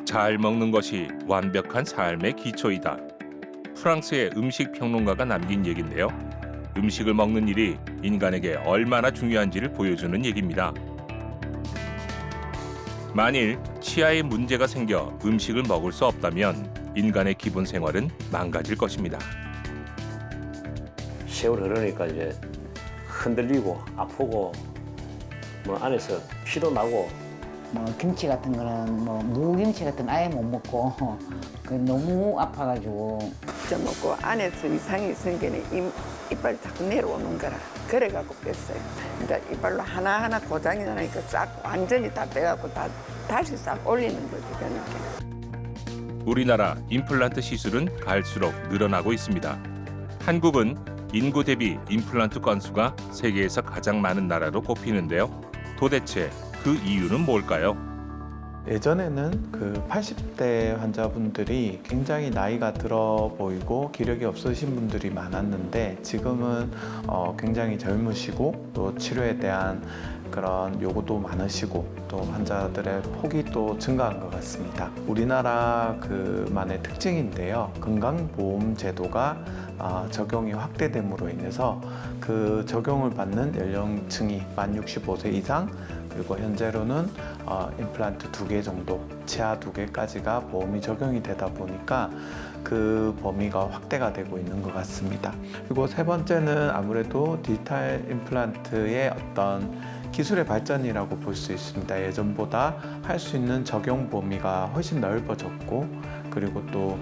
잘 먹는 것이 완벽한 삶의 기초이다. 프랑스의 음식 평론가가 남긴 얘기인데요. 음식을 먹는 일이 인간에게 얼마나 중요한지를 보여주는 얘기입니다. 만일 치아에 문제가 생겨 음식을 먹을 수 없다면 인간의 기본 생활은 망가질 것입니다. 세월 흐르니까 이제 흔들리고 아프고 뭐 안에서 피도 나고 뭐 김치 같은 거는 뭐 무김치 같은 거 아예 못 먹고 그 너무 아파가지고 좀 먹고 안에서 이상이 생기니 이빨 자꾸 내려오는 거라 그래갖고 뺐어요. 그러니까 이빨로 하나하나 고장이 나니까 싹 완전히 다 빼갖고 다시 싹 올리는 거지. 그러니까. 우리나라 임플란트 시술은 갈수록 늘어나고 있습니다. 한국은 인구 대비 임플란트 건수가 세계에서 가장 많은 나라로 꼽히는데요. 도대체 그 이유는 뭘까요? 예전에는 그 80대 환자분들이 굉장히 나이가 들어 보이고 기력이 없으신 분들이 많았는데 지금은 굉장히 젊으시고 또 치료에 대한 그런 요구도 많으시고 또 환자들의 폭이 또 증가한 것 같습니다. 우리나라 그만의 특징인데요. 건강보험 제도가 적용이 확대됨으로 인해서 그 적용을 받는 연령층이 만 65세 이상 그리고 현재로는 임플란트 2개 정도, 치아 2개까지가 보험이 적용이 되다 보니까 그 범위가 확대가 되고 있는 것 같습니다. 그리고 세 번째는 아무래도 디지털 임플란트의 어떤 기술의 발전이라고 볼 수 있습니다. 예전보다 할 수 있는 적용 범위가 훨씬 넓어졌고 그리고 또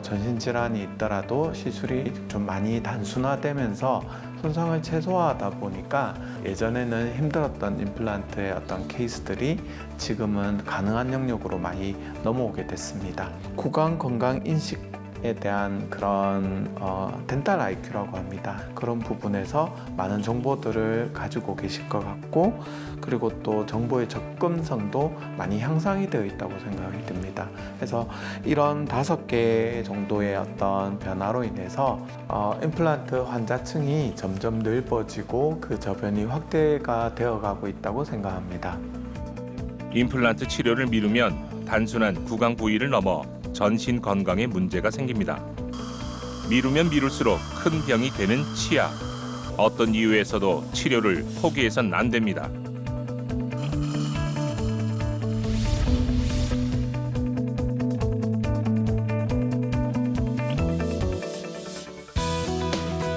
전신질환이 있더라도 시술이 좀 많이 단순화되면서 손상을 최소화하다 보니까 예전에는 힘들었던 임플란트의 어떤 케이스들이 지금은 가능한 영역으로 많이 넘어오게 됐습니다. 구강 건강 인식에 대한 그런 덴탈 IQ라고 합니다. 그런 부분에서 많은 정보들을 가지고 계실 것 같고 그리고 또 정보의 접근성도 많이 향상이 되어 있다고 생각이 듭니다. 그래서 이런 5개 정도의 어떤 변화로 인해서 임플란트 환자층이 점점 넓어지고 그 저변이 확대가 되어가고 있다고 생각합니다. 임플란트 치료를 미루면 단순한 구강 부위를 넘어 전신 건강에 문제가 생깁니다. 미루면 미룰수록 큰 병이 되는 치아. 어떤 이유에서도 치료를 포기해선 안 됩니다.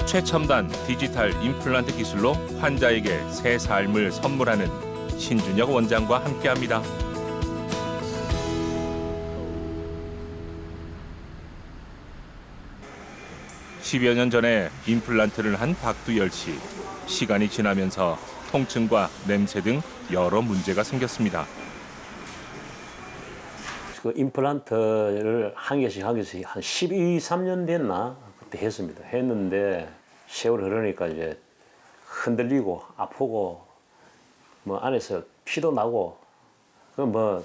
최첨단 디지털 임플란트 기술로 환자에게 새 삶을 선물하는 신준혁 원장과 함께합니다. (10여 년) 전에 임플란트를 한 박두열 씨. 시간이 지나면서 통증과 냄새 등 여러 문제가 생겼습니다. 그 임플란트를 한 개씩 한 12, 13년 됐나 그때 했습니다. 했는데 세월 흐르니까 이제 흔들리고 아프고 뭐 안에서 피도 나고 그 뭐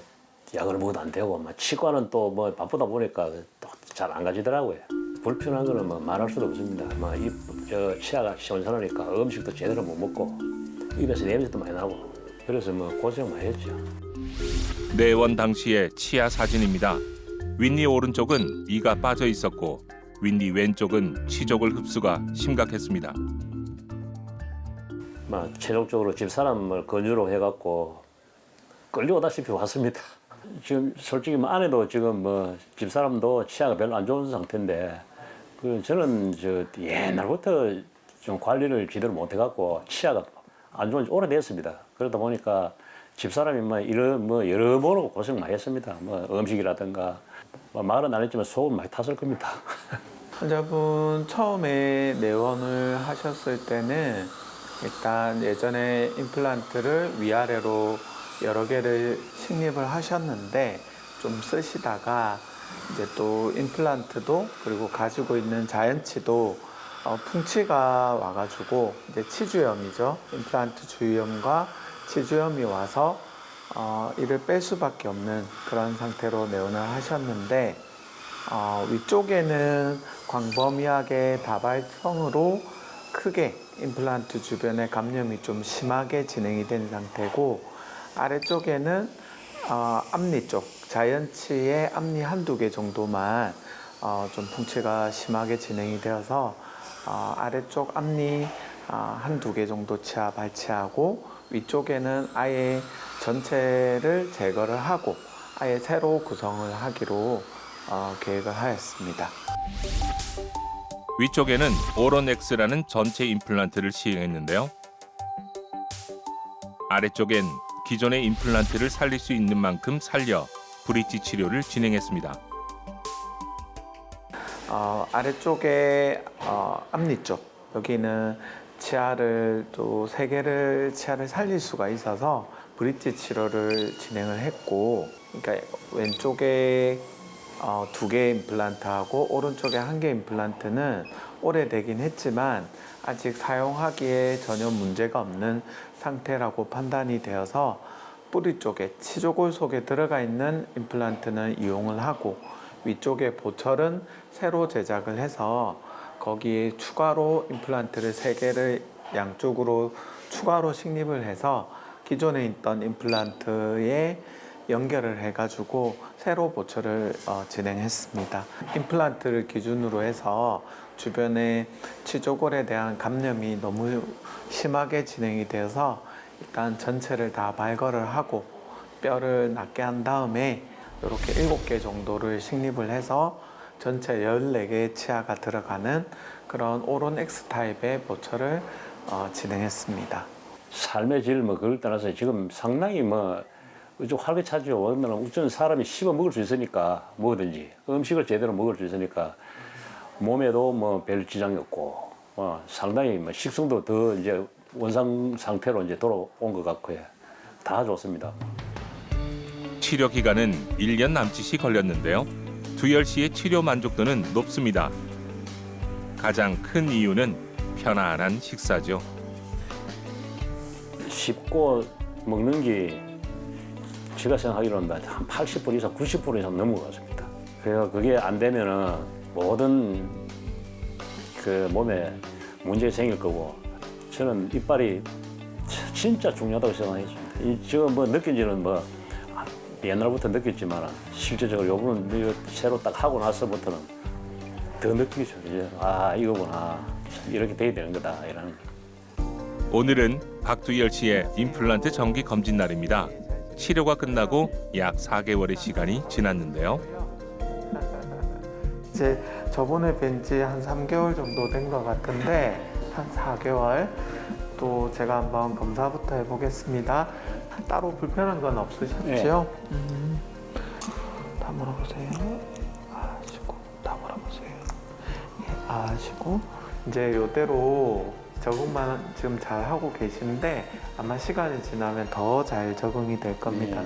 약을 먹어도 안 되고 막 치과는 또 뭐 바쁘다 보니까 또 잘 안 가지더라고요. 불편한 거는 뭐 말할 수도 없습니다. 저 치아가 시원찮으니까 음식도 제대로 못 먹고 입에서 냄새도 많이 나고 그래서 뭐 고생 많이 했죠. 내원 당시의 치아 사진입니다. 윗니 오른쪽은 이가 빠져 있었고 윗니 왼쪽은 치족을 흡수가 심각했습니다. 막 최종적으로 집사람을 권유로 해갖고 끌려오다시피 왔습니다. 지금 솔직히 뭐 아내도 지금 뭐 집사람도 치아가 별로 안 좋은 상태인데 그 저는 옛날부터 좀 관리를 제대로 못 해갖고 치아가 안 좋은 지 오래됐습니다. 그러다 보니까 집사람이 뭐 여러모로 고생 많이 했습니다. 뭐 음식이라든가 뭐 말은 안 했지만 속은 많이 탔을 겁니다. 환자분 처음에 내원을 하셨을 때는 일단 예전에 임플란트를 위아래로 여러 개를 식립을 하셨는데 좀 쓰시다가 이제 또 임플란트도 그리고 가지고 있는 자연치도 풍치가 와가지고 이제 치주염이죠. 임플란트 주위염과 치주염이 와서 이를 뺄 수밖에 없는 그런 상태로 내원을 하셨는데 위쪽에는 광범위하게 다발성으로 크게 임플란트 주변에 감염이 좀 심하게 진행이 된 상태고 아래쪽에는 앞니 쪽 자연치의 앞니 한두 개 정도만 좀 풍치가 심하게 진행이 되어서 아래쪽 앞니 한두 개 정도 치아 발치하고 위쪽에는 아예 전체를 제거를 하고 아예 새로 구성을 하기로 계획을 하였습니다. 위쪽에는 오로넥스라는 전체 임플란트를 시행했는데요. 아래쪽엔 기존의 임플란트를 살릴 수 있는 만큼 살려 브릿지 치료를 진행했습니다. 아래쪽에 앞니 쪽 여기는 치아를 또 3개를 치아를 살릴 수가 있어서 브릿지 치료를 진행을 했고, 그러니까 왼쪽에 2개 임플란트하고 오른쪽에 1개 임플란트는 오래되긴 했지만 아직 사용하기에 전혀 문제가 없는 상태라고 판단이 되어서 뿌리 쪽에 치조골 속에 들어가 있는 임플란트는 이용을 하고 위쪽에 보철은 새로 제작을 해서 거기에 추가로 임플란트를 3개를 양쪽으로 추가로 식립을 해서 기존에 있던 임플란트에 연결을 해가지고 새로 보철을 진행했습니다. 임플란트를 기준으로 해서 주변에 치조골에 대한 감염이 너무 심하게 진행이 되어서 일단 전체를 다 발걸을 하고 뼈를 낫게 한 다음에 이렇게 7개 정도를 식립을 해서 전체 14개의 치아가 들어가는 그런 오론 X 타입의 보철을 진행했습니다. 삶의 질 그걸 떠나서 지금 상당히 좀 활기차죠. 왜냐면 우선 사람이 씹어 먹을 수 있으니까 뭐든지 음식을 제대로 먹을 수 있으니까 몸에도 별 지장이 없고 상당히 식성도 더 이제 원상 상태로 이제 돌아온 것 같고요. 다 좋습니다. 치료 기간은 1년 남짓이 걸렸는데요. 두열 씨의 치료 만족도는 높습니다. 가장 큰 이유는 편안한 식사죠. 씹고 먹는 게 제가 생각하기로는 한 80% 이상, 90% 이상 넘은 것 같습니다. 그래서 그게 안 되면은 모든 그 몸에 문제 생길 거고 저는 이빨이 진짜 중요하다고 생각했습니다. 지금 느낀지는 옛날부터 느꼈지만 실제적으로 요번은 새로 딱 하고 나서부터는 더 느끼죠. 이제 이거구나. 이렇게 돼야 되는 거다. 이런. 오늘은 박두열 씨의 임플란트 정기 검진 날입니다. 치료가 끝나고 약 4개월의 시간이 지났는데요. 이제 저번에 뵌 지 한 3개월 정도 된 것 같은데 한 4개월 또 제가 한번 검사부터 해보겠습니다. 따로 불편한 건 없으셨죠? 네. 다 물어보세요. 아시고 다 물어보세요. 예, 아시고 이제 이대로 적응만 지금 잘 하고 계시는데 아마 시간이 지나면 더 잘 적응이 될 겁니다.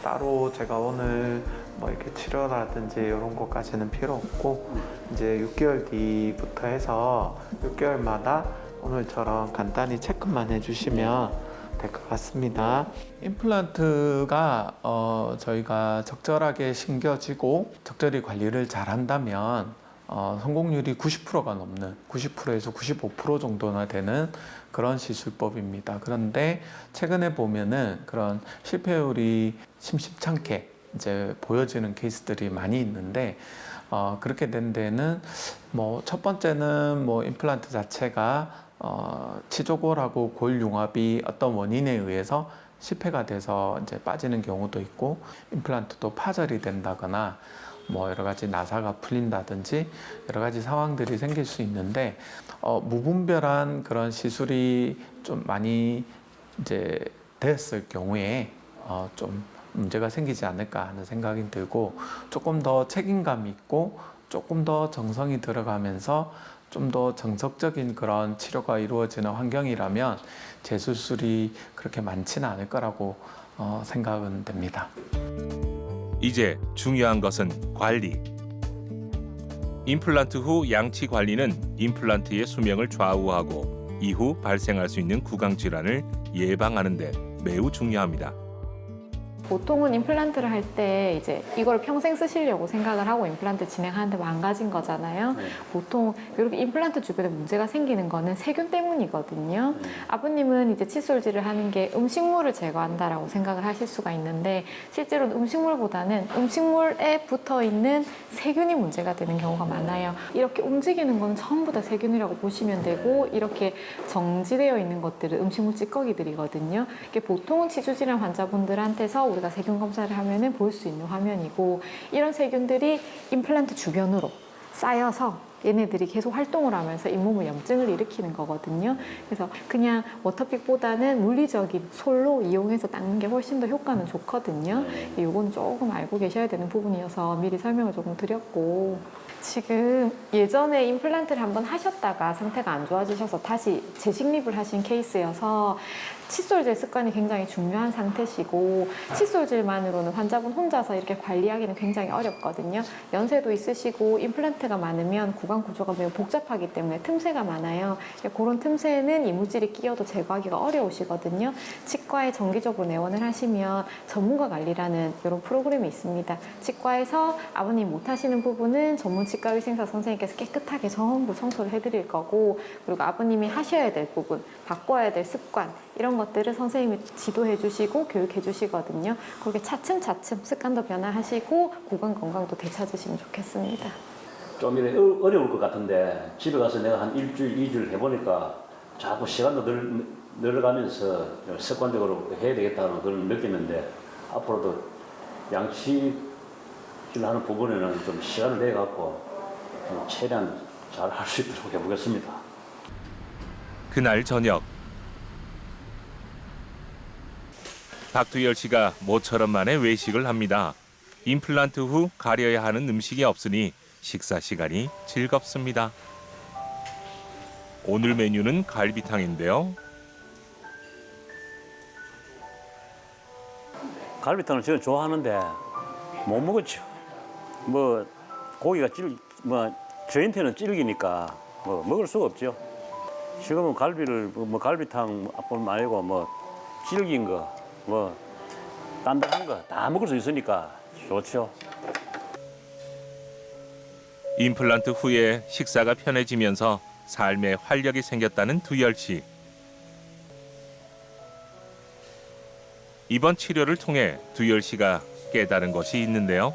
따로 제가 오늘 이렇게 치료라든지 이런 것까지는 필요 없고 이제 6개월 뒤부터 해서 6개월마다 오늘처럼 간단히 체크만 해주시면 될 것 같습니다. 임플란트가 저희가 적절하게 심겨지고 적절히 관리를 잘 한다면 성공률이 90%가 넘는 90%에서 95% 정도나 되는 그런 시술법입니다. 그런데 최근에 보면은 그런 실패율이 심심찮게 이제 보여지는 케이스들이 많이 있는데 그렇게 된 데는 첫 번째는 임플란트 자체가 치조골하고 골 융합이 어떤 원인에 의해서 실패가 돼서 이제 빠지는 경우도 있고 임플란트도 파절이 된다거나 여러 가지 나사가 풀린다든지 여러 가지 상황들이 생길 수 있는데 무분별한 그런 시술이 좀 많이 이제 됐을 경우에 좀 문제가 생기지 않을까 하는 생각이 들고 조금 더 책임감 있고 조금 더 정성이 들어가면서 좀 더 정석적인 그런 치료가 이루어지는 환경이라면 재수술이 그렇게 많지는 않을 거라고 생각은 됩니다. 이제 중요한 것은 관리. 임플란트 후 양치 관리는 임플란트의 수명을 좌우하고 이후 발생할 수 있는 구강 질환을 예방하는 데 매우 중요합니다. 보통은 임플란트를 할 때 이제 이걸 평생 쓰시려고 생각을 하고 임플란트 진행하는데 망가진 거잖아요. 보통 이렇게 임플란트 주변에 문제가 생기는 거는 세균 때문이거든요. 아버님은 이제 칫솔질을 하는 게 음식물을 제거한다라고 생각을 하실 수가 있는데 실제로는 음식물보다는 음식물에 붙어 있는 세균이 문제가 되는 경우가 많아요. 이렇게 움직이는 건 전부 다 세균이라고 보시면 되고 이렇게 정지되어 있는 것들은 음식물 찌꺼기들이거든요. 이게 보통은 치주질환 환자분들한테서 우리가 세균 검사를 하면은 볼 수 있는 화면이고 이런 세균들이 임플란트 주변으로 쌓여서 얘네들이 계속 활동을 하면서 잇몸의 염증을 일으키는 거거든요. 그래서 그냥 워터픽보다는 물리적인 솔로 이용해서 닦는 게 훨씬 더 효과는 좋거든요. 이건 조금 알고 계셔야 되는 부분이어서 미리 설명을 조금 드렸고 지금 예전에 임플란트를 한번 하셨다가 상태가 안 좋아지셔서 다시 재식립을 하신 케이스여서 칫솔질 습관이 굉장히 중요한 상태시고 칫솔질만으로는 환자분 혼자서 이렇게 관리하기는 굉장히 어렵거든요. 연세도 있으시고 임플란트가 많으면 구강 구조가 매우 복잡하기 때문에 틈새가 많아요. 그런 틈새는 이물질이 끼어도 제거하기가 어려우시거든요. 치과에 정기적으로 내원을 하시면 전문가 관리라는 이런 프로그램이 있습니다. 치과에서 아버님 못 하시는 부분은 전문 치과의생사 선생님께서 깨끗하게 전부 청소를 해드릴 거고 그리고 아버님이 하셔야 될 부분, 바꿔야 될 습관 이런 것들을 선생님이 지도해 주시고 교육해 주시거든요. 그렇게 차츰차츰 습관도 변화하시고 구강 건강도 되찾으시면 좋겠습니다. 좀 이래 어려울 것 같은데 집에 가서 내가 한 일주일, 2주일 해보니까 자꾸 시간도 늘어가면서 습관적으로 해야 되겠다는 걸 느끼는데 앞으로도 양치질 하는 부분에는 좀 시간을 내갖고 최대한 잘 할 수 있도록 해보겠습니다. 그날 저녁 박두열 씨가 모처럼 만에 외식을 합니다. 임플란트 후 가려야 하는 음식이 없으니 식사 시간이 즐겁습니다. 오늘 메뉴는 갈비탕인데요. 갈비탕을 저는 좋아하는데 못 먹었죠. 뭐 고기가 저한테는 질기니까 먹을 수가 없죠. 지금은 갈비를 갈비탕 말고 질긴 거 단단한 거 다 먹을 수 있으니까 좋죠. 임플란트 후에 식사가 편해지면서 삶에 활력이 생겼다는 두열 씨. 이번 치료를 통해 두열 씨가 깨달은 것이 있는데요.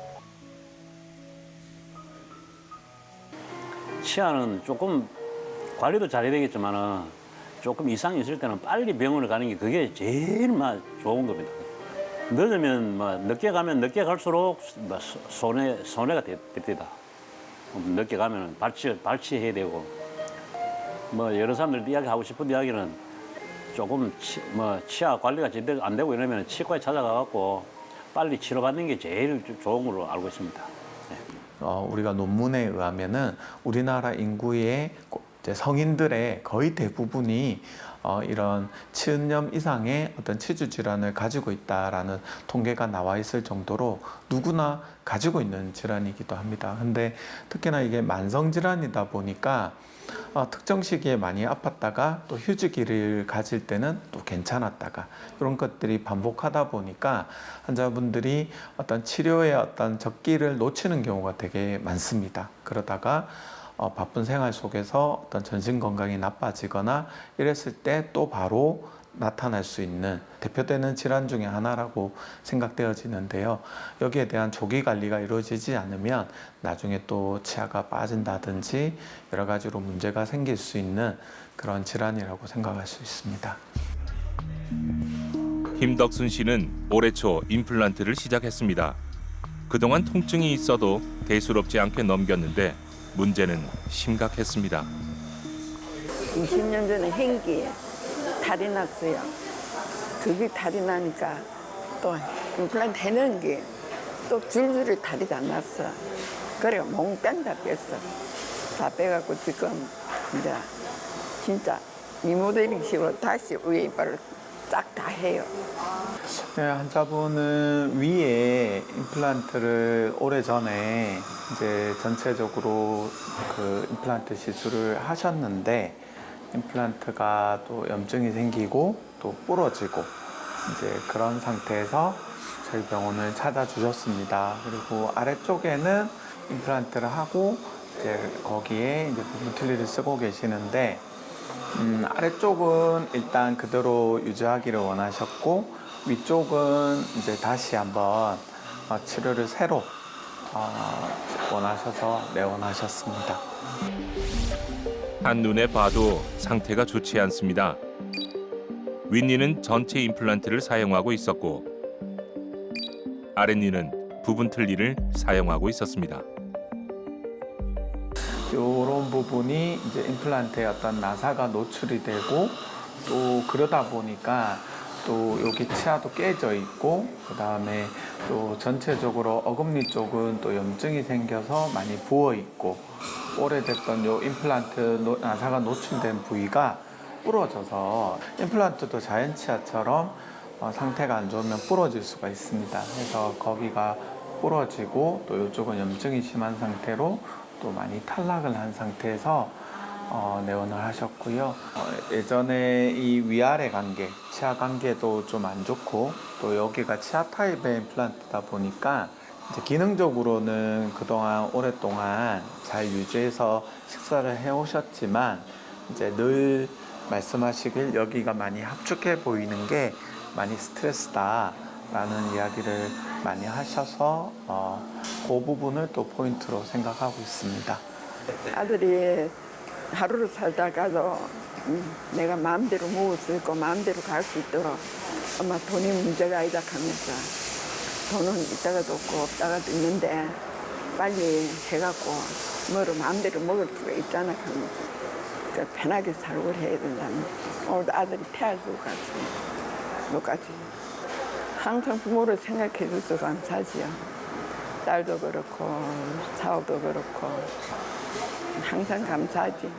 치아는 조금 관리도 잘해야 되겠지만은 조금 이상이 있을 때는 빨리 병원을 가는 게 그게 제일 좋은 겁니다. 늦으면 늦게 가면 늦게 갈수록 손해가 됩니다. 늦게 가면 발치해야 되고 여러 사람들 이야기하고 싶은 이야기는 조금 치아 관리가 제대로 안 되고 이러면 치과에 찾아가갖고 빨리 치료받는 게 제일 좋은 걸로 알고 있습니다. 네. 우리가 논문에 의하면은 우리나라 인구의 이제 성인들의 거의 대부분이 이런 치은염 이상의 어떤 치주 질환을 가지고 있다라는 통계가 나와 있을 정도로 누구나 가지고 있는 질환이기도 합니다. 근데 특히나 이게 만성 질환이다 보니까 특정 시기에 많이 아팠다가 또 휴지기를 가질 때는 또 괜찮았다가 이런 것들이 반복하다 보니까 환자분들이 어떤 치료의 어떤 적기를 놓치는 경우가 되게 많습니다. 그러다가 바쁜 생활 속에서 어떤 전신 건강이 나빠지거나 이랬을 때 또 바로 나타날 수 있는 대표되는 질환 중에 하나라고 생각되어지는데요. 여기에 대한 조기 관리가 이루어지지 않으면 나중에 또 치아가 빠진다든지 여러 가지로 문제가 생길 수 있는 그런 질환이라고 생각할 수 있습니다. 김덕순 씨는 올해 초 임플란트를 시작했습니다. 그동안 통증이 있어도 대수롭지 않게 넘겼는데 문제는 심각했습니다. 20년 전에 행기에 탈이 났어요. 그게 탈이 나니까 또 임플란트 해놓은 게 또 줄줄이 탈이 다 났어. 그래 몽땅 다 뺐어. 다 빼갖고 지금 이제 진짜 리모델링식으로 다시 위에 이빨을 싹 다 해요. 네, 환자분은 위에 임플란트를 오래전에 이제 전체적으로 그 임플란트 시술을 하셨는데 임플란트가 또 염증이 생기고 또 부러지고 이제 그런 상태에서 저희 병원을 찾아주셨습니다. 그리고 아래쪽에는 임플란트를 하고 이제 거기에 이제 부분 틀니를 쓰고 계시는데 아래쪽은 일단 그대로 유지하기를 원하셨고 위쪽은 이제 다시 한번 치료를 새로 원하셔서 내원하셨습니다. 한눈에 봐도 상태가 좋지 않습니다. 윗니는 전체 임플란트를 사용하고 있었고 아랫니는 부분 틀니를 사용하고 있었습니다. 이런 부분이 이제 임플란트의 어떤 나사가 노출이 되고 또 그러다 보니까 또 여기 치아도 깨져 있고 그 다음에 또 전체적으로 어금니 쪽은 또 염증이 생겨서 많이 부어 있고 오래됐던 요 임플란트 나사가 노출된 부위가 부러져서 임플란트도 자연 치아처럼 상태가 안 좋으면 부러질 수가 있습니다. 그래서 거기가 부러지고 또 이쪽은 염증이 심한 상태로 또 많이 탈락을 한 상태에서 내원을 하셨고요. 예전에 이 위아래 관계, 치아 관계도 좀 안 좋고 또 여기가 치아 타입의 임플란트다 보니까 이제 기능적으로는 그동안 오랫동안 잘 유지해서 식사를 해오셨지만 이제 늘 말씀하시길 여기가 많이 합축해 보이는 게 많이 스트레스다라는 이야기를 많이 하셔서 그 부분을 또 포인트로 생각하고 있습니다. 아들이 하루를 살다가도 내가 마음대로 먹을 수 있고 마음대로 갈 수 있도록 엄마 돈이 문제가 아니다 하면서 돈은 있다가도 없고 없다가도 있는데 빨리 해갖고 뭐를 마음대로 먹을 수가 있잖아 하면서 그러니까 편하게 살고 해야 된다는 오늘도 아들이 태아주고 갔습니다. 뭐까지 항상 부모를 생각해 줘서 감사하지요. 딸도 그렇고 사업도 그렇고 항상 감사하지.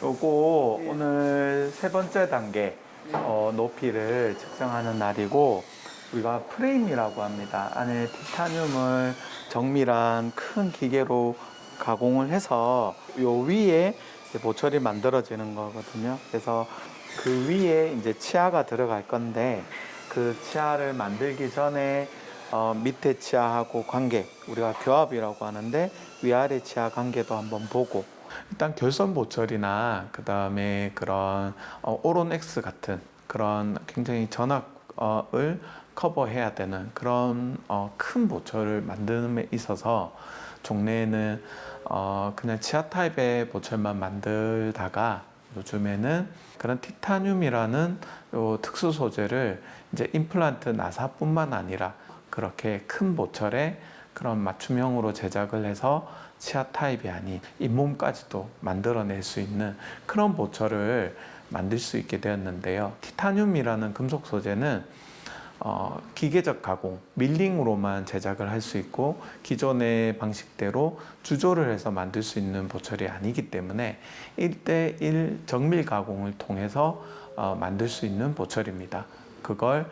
요거 오늘 세 번째 단계 높이를 측정하는 날이고 우리가 프레임이라고 합니다. 안에 티타늄을 정밀한 큰 기계로 가공을 해서 요 위에 이제 모철이 만들어지는 거거든요. 그래서 그 위에 이제 치아가 들어갈 건데 그 치아를 만들기 전에 밑에 치아하고 관계, 우리가 교합이라고 하는데 위아래 치아 관계도 한번 보고 일단 결선 보철이나 그 다음에 그런 오론엑스 같은 그런 굉장히 전악을 커버해야 되는 그런 큰 보철을 만드는 데 있어서 종래에는 그냥 치아 타입의 보철만 만들다가 요즘에는 그런 티타늄이라는 요 특수 소재를 이제 임플란트 나사뿐만 아니라 그렇게 큰 보철에 그런 맞춤형으로 제작을 해서 치아 타입이 아닌 잇몸까지도 만들어낼 수 있는 그런 보철을 만들 수 있게 되었는데요. 티타늄이라는 금속 소재는 기계적 가공, 밀링으로만 제작을 할 수 있고 기존의 방식대로 주조를 해서 만들 수 있는 보철이 아니기 때문에 1:1 정밀 가공을 통해서 만들 수 있는 보철입니다. 그걸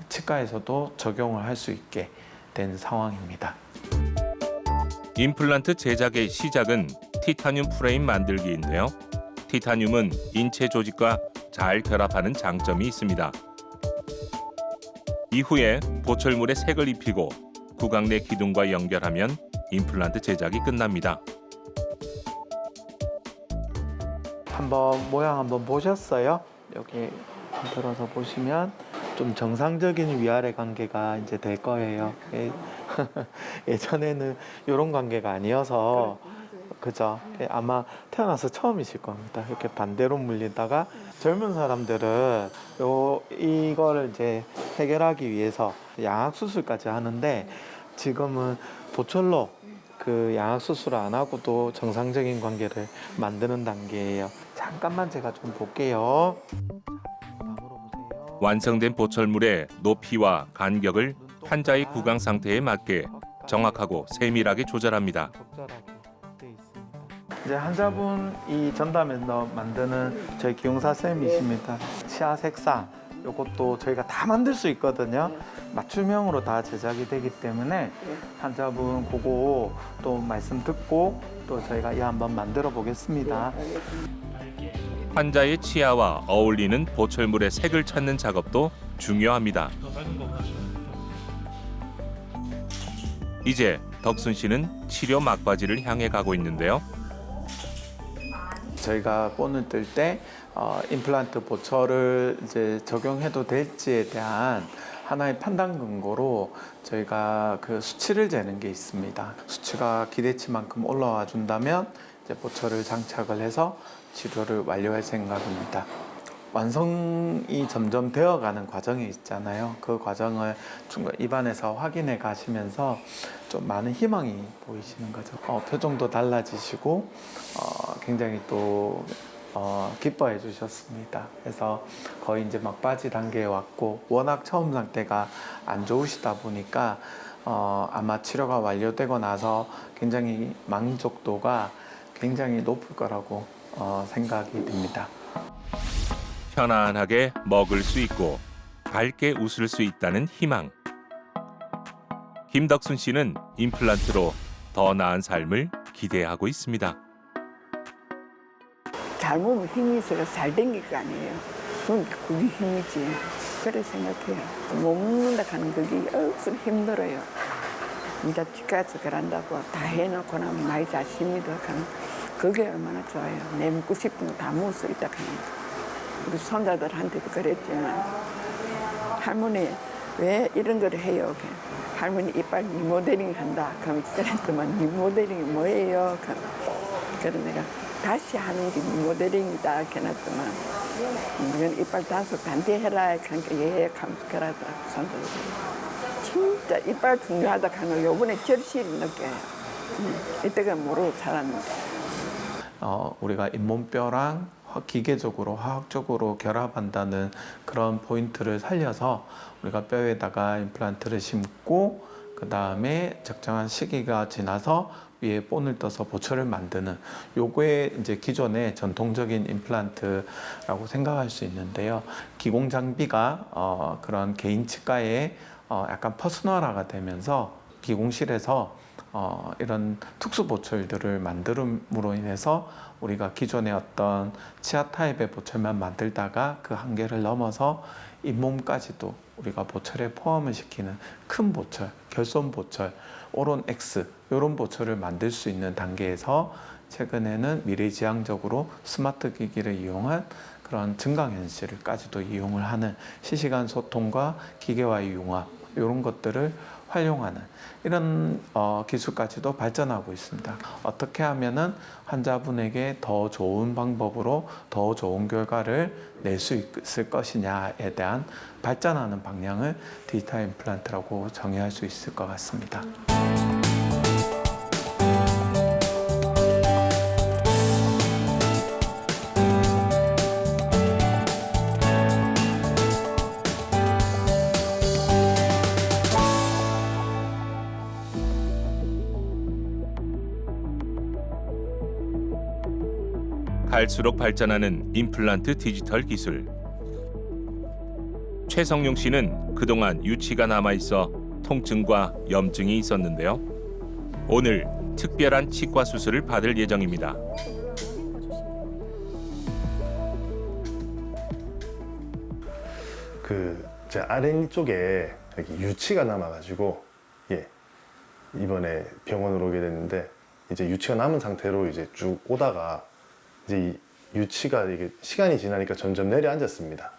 치과에서도 적용을 할 수 있게 된 상황입니다. 임플란트 제작의 시작은 티타늄 프레임 만들기인데요. 티타늄은 인체 조직과 잘 결합하는 장점이 있습니다. 이후에 보철물에 색을 입히고 구강 내 기둥과 연결하면 임플란트 제작이 끝납니다. 한번 모양 한번 보셨어요? 여기 들어서 보시면 좀 정상적인 위아래 관계가 이제 될 거예요. 예전에는 이런 관계가 아니어서 그죠? 아마 태어나서 처음이실 겁니다. 이렇게 반대로 물리다가 젊은 사람들은 이거를 이제 해결하기 위해서 양악 수술까지 하는데 지금은 보철로 그 양악 수술을 안 하고도 정상적인 관계를 만드는 단계예요. 잠깐만 제가 좀 볼게요. 완성된 보철물의 높이와 간격을 환자의 구강 상태에 맞게 정확하고 세밀하게 조절합니다. 이제 환자분 이 전담에서 만드는 저희 기용사 쌤이십니다. 치아 색상 이것도 저희가 다 만들 수 있거든요. 맞춤형으로 다 제작이 되기 때문에 환자분 그거 또 말씀 듣고 또 저희가 이 한번 만들어 보겠습니다. 환자의 치아와 어울리는 보철물의 색을 찾는 작업도 중요합니다. 이제 덕순 씨는 치료 막바지를 향해 가고 있는데요. 저희가 본을 뜰 때 임플란트 보철을 이제 적용해도 될지에 대한 하나의 판단 근거로 저희가 그 수치를 재는 게 있습니다. 수치가 기대치만큼 올라와 준다면 이제 보철을 장착을 해서 치료를 완료할 생각입니다. 완성이 점점 되어가는 과정이 있잖아요. 그 과정을 입안에서 확인해 가시면서 좀 많은 희망이 보이시는 거죠. 표정도 달라지시고 굉장히 또 기뻐해 주셨습니다. 그래서 거의 이제 막바지 단계에 왔고 워낙 처음 상태가 안 좋으시다 보니까 아마 치료가 완료되고 나서 굉장히 만족도가 굉장히 높을 거라고 생각이 듭니다. 편안하게 먹을 수 있고 밝게 웃을 수 있다는 희망. 김덕순 씨는 임플란트로 더 나은 삶을 기대하고 있습니다. 잘 먹으면 힘이 있어서 잘 댕길 거 아니에요. 그럼 그게 힘이지. 그래 생각해요. 못 먹는다 하는 그게 억수로 힘들어요. 이제 집가서 그런다고 다 해놓고 나면 많이 자신이 더 가는 그게 얼마나 좋아요. 내 먹고 싶은 거 다 먹을 수 있다 하는 거. 우리 손자들한테도 그랬지만 할머니 왜 이런 걸 해요? 할머니 이빨 리모델링 한다. 그럼 그랬더만 리모델링이 뭐예요? 그래서 내가 다시 하는 게 리모델링이다. 해놨더만 이건 이빨 단속 단대해라. 그러니까 예 하면서 그러더라고 손자들. 진짜 이빨 중요하다 하는 걸 요번에 절실히 느껴요. 이때가 모르고 살았는데. 우리가 잇몸뼈랑 기계적으로 화학적으로 결합한다는 그런 포인트를 살려서 우리가 뼈에다가 임플란트를 심고 그 다음에 적정한 시기가 지나서 위에 본을 떠서 보철을 만드는 요게 이제 기존의 전통적인 임플란트라고 생각할 수 있는데요. 기공 장비가 그런 개인 치과에 약간 퍼스널화가 되면서 기공실에서 이런 특수 보철들을 만듦으로 인해서 우리가 기존의 어떤 치아 타입의 보철만 만들다가 그 한계를 넘어서 잇몸까지도 우리가 보철에 포함을 시키는 큰 보철, 결손 보철, 오론 X 이런 보철을 만들 수 있는 단계에서 최근에는 미래지향적으로 스마트 기기를 이용한 그런 증강현실까지도 이용을 하는 실시간 소통과 기계와의 융합 이런 것들을 활용하는 이런 기술까지도 발전하고 있습니다. 어떻게 하면은 환자분에게 더 좋은 방법으로 더 좋은 결과를 낼 수 있을 것이냐에 대한 발전하는 방향을 디지털 임플란트라고 정의할 수 있을 것 같습니다. 갈수록 발전하는 임플란트 디지털 기술. 최성용 씨는 그동안 유치가 남아있어 통증과 염증이 있었는데요. 오늘 특별한 치과 수술을 받을 예정입니다. 제 아랫쪽에 여기 유치가 남아가지고 이번에 병원으로 오게 됐는데 이제 유치가 남은 상태로 이제 쭉 오다가 이제 이 유치가 이게 시간이 지나니까 점점 내려앉았습니다.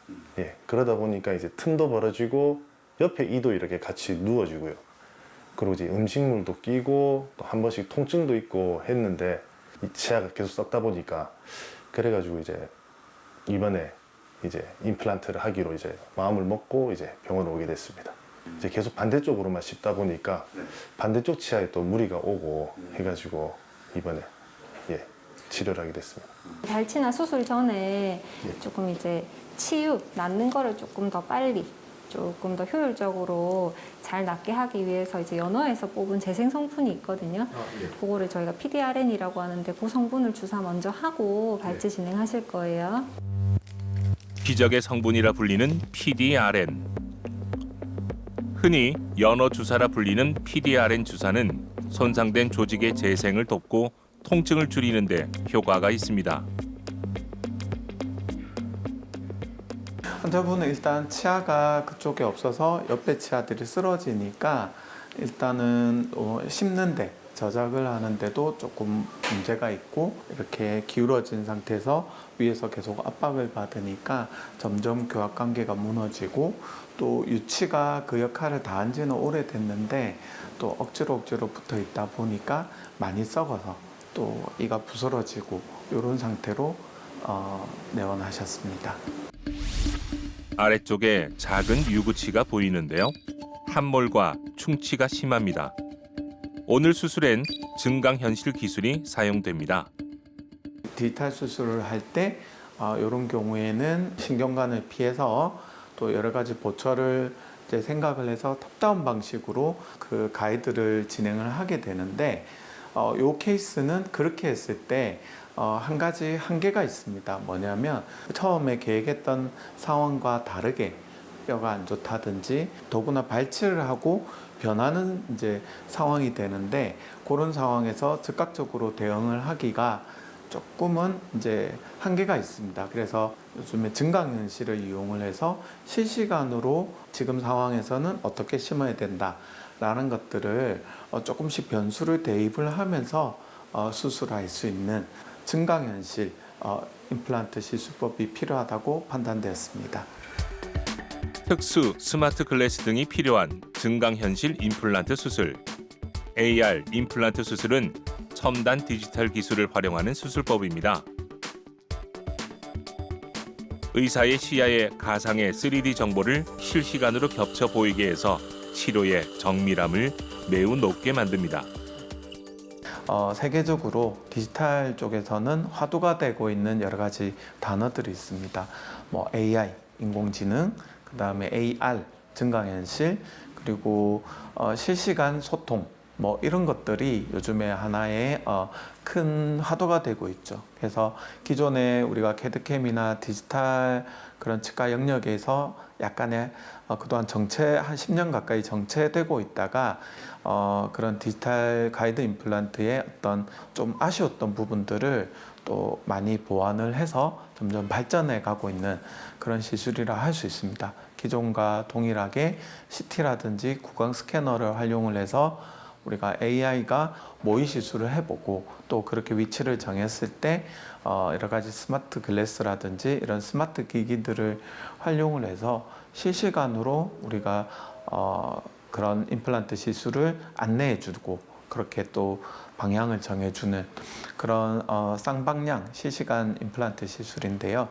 그러다 보니까 이제 틈도 벌어지고 옆에 이도 이렇게 같이 누워지고요. 그리고 이제 음식물도 끼고 또 한 번씩 통증도 있고 했는데 이 치아가 계속 썩다 보니까 그래가지고 이제 이번에 이제 임플란트를 하기로 이제 마음을 먹고 이제 병원을 오게 됐습니다. 이제 계속 반대쪽으로만 씹다 보니까 반대쪽 치아에 또 무리가 오고 해가지고 이번에 치료를 하게 됐습니다. 발치나 수술 전에 조금 이제 치유, 낫는 거를 조금 더 빨리, 조금 더 효율적으로 잘 낫게 하기 위해서 이제 연어에서 뽑은 재생 성분이 있거든요. 그거를 저희가 PDRN이라고 하는데 그 성분을 주사 먼저 하고 발치 진행하실 거예요. 기적의 성분이라 불리는 PDRN. 흔히 연어 주사라 불리는 PDRN 주사는 손상된 조직의 재생을 돕고 통증을 줄이는 데 효과가 있습니다. 환자분은 일단 치아가 그쪽에 없어서 옆에 치아들이 쓰러지니까 일단은 씹는데 저작을 하는데도 조금 문제가 있고 이렇게 기울어진 상태에서 위에서 계속 압박을 받으니까 점점 교합 관계가 무너지고 또 유치가 그 역할을 다한 지는 오래됐는데 또 억지로 붙어 있다 보니까 많이 썩어서 또 이가 부스러지고 이런 상태로 내원하셨습니다. 아래쪽에 작은 유구치가 보이는데요. 함몰과 충치가 심합니다. 오늘 수술엔 증강현실 기술이 사용됩니다. 디지털 수술을 할 때 이런 경우에는 신경관을 피해서 또 여러 가지 보철을 이제 생각을 해서 톱다운 방식으로 그 가이드를 진행을 하게 되는데 이 케이스는 그렇게 했을 때 한 가지 한계가 있습니다. 뭐냐면 처음에 계획했던 상황과 다르게 뼈가 안 좋다든지 더구나 발치를 하고 변하는 이제 상황이 되는데 그런 상황에서 즉각적으로 대응을 하기가 조금은 이제 한계가 있습니다. 그래서 요즘에 증강현실을 이용을 해서 실시간으로 지금 상황에서는 어떻게 심어야 된다라는 것들을 조금씩 변수를 대입을 하면서 수술할 수 있는 증강현실 임플란트 시술법이 필요하다고 판단되었습니다. 특수 스마트 글래스 등이 필요한 증강현실 임플란트 수술. AR 임플란트 수술은 첨단 디지털 기술을 활용하는 수술법입니다. 의사의 시야에 가상의 3D 정보를 실시간으로 겹쳐 보이게 해서 치료의 정밀함을 매우 높게 만듭니다. 세계적으로 디지털 쪽에서는 화두가 되고 있는 여러 가지 단어들이 있습니다. 뭐 AI, 인공지능, 그 다음에 AR, 증강현실, 그리고 실시간 소통, 뭐 이런 것들이 요즘에 하나의 큰 화두가 되고 있죠. 그래서 기존에 우리가 캐드캠이나 디지털 그런 치과 영역에서 약간의 그동안 한 10년 가까이 정체되고 있다가 그런 디지털 가이드 임플란트의 어떤 좀 아쉬웠던 부분들을 또 많이 보완을 해서 점점 발전해 가고 있는 그런 시술이라 할 수 있습니다. 기존과 동일하게 CT라든지 구강 스캐너를 활용을 해서 우리가 AI가 모의 시술을 해보고 또 그렇게 위치를 정했을 때 여러 가지 스마트 글래스라든지 이런 스마트 기기들을 활용을 해서 실시간으로 우리가 그런 임플란트 시술을 안내해주고 그렇게 또 방향을 정해주는 그런 쌍방향 실시간 임플란트 시술인데요.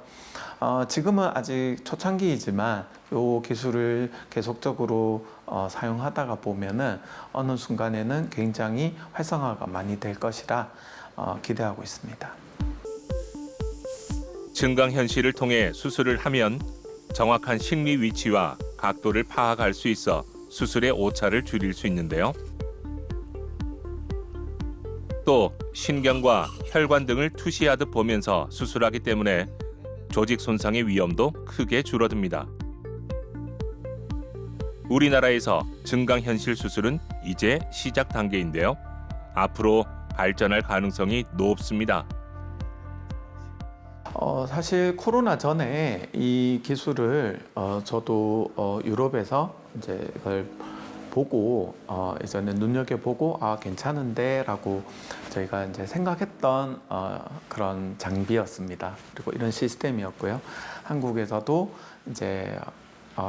지금은 아직 초창기이지만 이 기술을 계속적으로 사용하다가 보면은 어느 순간에는 굉장히 활성화가 많이 될 것이라 기대하고 있습니다. 증강현실을 통해 수술을 하면 정확한 식리 위치와 각도를 파악할 수 있어 수술의 오차를 줄일 수 있는데요. 또 신경과 혈관 등을 투시하듯 보면서 수술하기 때문에 조직 손상의 위험도 크게 줄어듭니다. 우리나라에서 증강현실 수술은 이제 시작 단계인데요. 앞으로 발전할 가능성이 높습니다. 사실 코로나 전에 이 기술을 저도 유럽에서 이제 이걸 보고 예전에 눈여겨보고 괜찮은데라고 저희가 이제 생각했던 그런 장비였습니다. 그리고 이런 시스템이었고요. 한국에서도 이제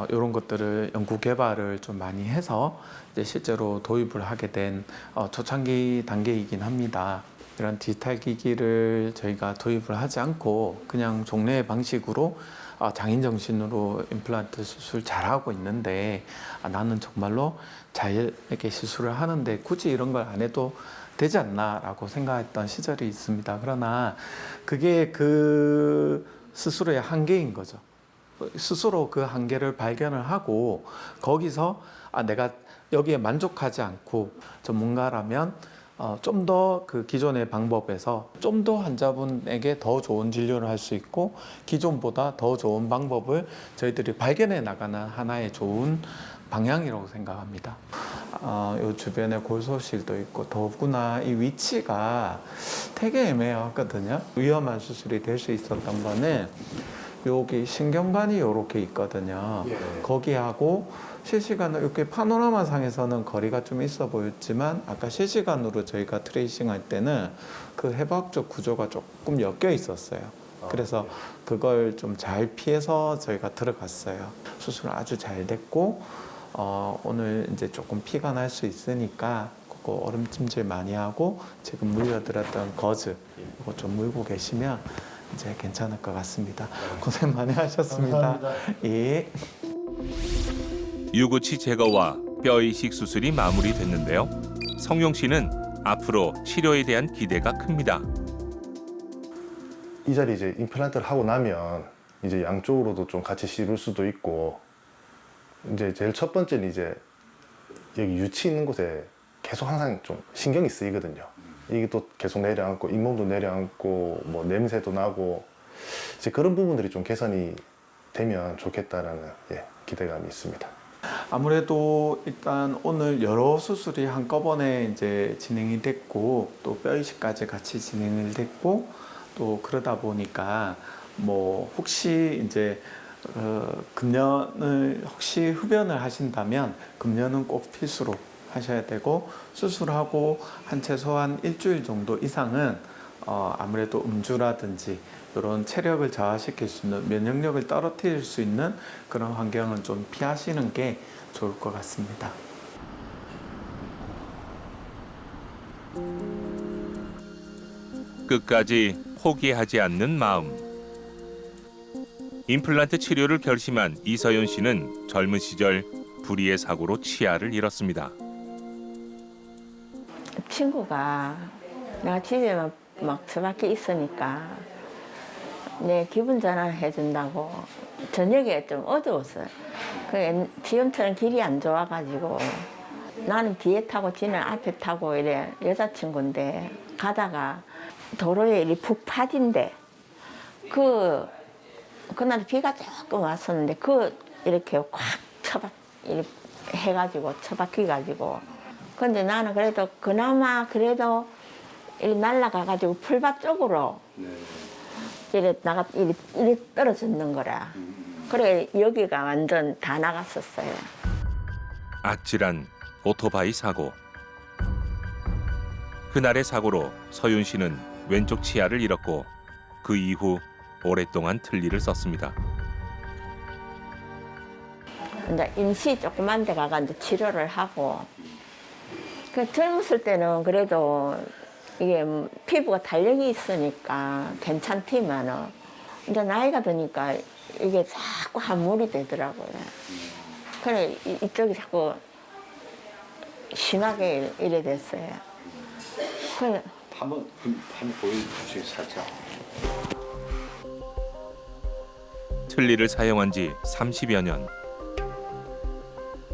이런 것들을 연구 개발을 좀 많이 해서 이제 실제로 도입을 하게 된 초창기 단계이긴 합니다. 이런 디지털 기기를 저희가 도입을 하지 않고 그냥 종래의 방식으로 장인 정신으로 임플란트 수술 잘하고 있는데 나는 정말로 잘 이렇게 시술을 하는데 굳이 이런 걸 안 해도 되지 않나라고 생각했던 시절이 있습니다. 그러나 그게 그 스스로의 한계인 거죠. 스스로 그 한계를 발견을 하고 거기서 내가 여기에 만족하지 않고 전문가라면 좀 더 그 기존의 방법에서 좀 더 환자분에게 더 좋은 진료를 할 수 있고 기존보다 더 좋은 방법을 저희들이 발견해 나가는 하나의 좋은 방향이라고 생각합니다. 이 주변에 골소실도 있고 더구나 이 위치가 되게 애매하거든요. 위험한 수술이 될 수 있었던 거는 여기 신경관이 이렇게 있거든요. 거기하고 실시간으로 이렇게 파노라마 상에서는 거리가 좀 있어 보였지만 아까 실시간으로 저희가 트레이싱 할 때는 그 해부학적 구조가 조금 엮여 있었어요. 그래서 그걸 좀 잘 피해서 저희가 들어갔어요. 수술 아주 잘 됐고 오늘 이제 조금 피가 날 수 있으니까 그거 얼음찜질 많이 하고 지금 물려드렸던 거즈 이거 좀 물고 계시면 이제 괜찮을 것 같습니다. 고생 많이 하셨습니다. 예. 유구치 제거와 뼈 이식 수술이 마무리됐는데요. 성용 씨는 앞으로 치료에 대한 기대가 큽니다. 이 자리 이제 임플란트를 하고 나면 이제 양쪽으로도 좀 같이 씹을 수도 있고 이제 제일 첫 번째는 이제 여기 유치 있는 곳에 계속 항상 좀 신경이 쓰이거든요. 이게 또 계속 내려앉고 잇몸도 내려앉고 뭐 냄새도 나고 이제 그런 부분들이 좀 개선이 되면 좋겠다라는 기대감이 있습니다. 아무래도 일단 오늘 여러 수술이 한꺼번에 이제 진행이 됐고 또 뼈 이식까지 같이 진행이 됐고 또 그러다 보니까 뭐 혹시 이제 금년을 혹시 흡연을 하신다면 금년은 꼭 필수로 하셔야 되고 수술하고 한 최소한 일주일 정도 이상은 아무래도 음주라든지 이런 체력을 저하시킬 수 있는 면역력을 떨어뜨릴 수 있는 그런 환경은 좀 피하시는 게 좋을 것 같습니다. 끝까지 포기하지 않는 마음. 임플란트 치료를 결심한 이서연 씨는 젊은 시절 불의의 사고로 치아를 잃었습니다. 친구가 내가 집에 막 처박혀 있으니까 내 기분 전환 해준다고 저녁에 좀 어두웠어요. 지금처럼 길이 안 좋아가지고 나는 뒤에 타고 지는 앞에 타고 이래 여자친구인데 가다가 도로에 이렇게 푹 파진데 그날 비가 조금 왔었는데 이렇게 콱 이렇게 해가지고 처박혀가지고 근데 나는 그래도 그나마 그래도 이렇게 날아가가지고 풀밭 쪽으로 이래 떨어졌는 거라. 그래 여기가 완전 다 나갔었어요. 아찔한 오토바이 사고. 그날의 사고로 서윤 씨는 왼쪽 치아를 잃었고 그 이후 오랫동안 틀니를 썼습니다. 이제 임시 조그만 데 가가 이제 치료를 하고 젊었을 때는 그래도 이게 피부가 탄력이 있으니까 괜찮지만은 이제 나이가 드니까 이게 자꾸 함몰이 되더라고요. 그래 이쪽이 자꾸 심하게 이래 됐어요. 그래 한번 보여주세요 살짝. 틀니를 사용한 지 30여 년.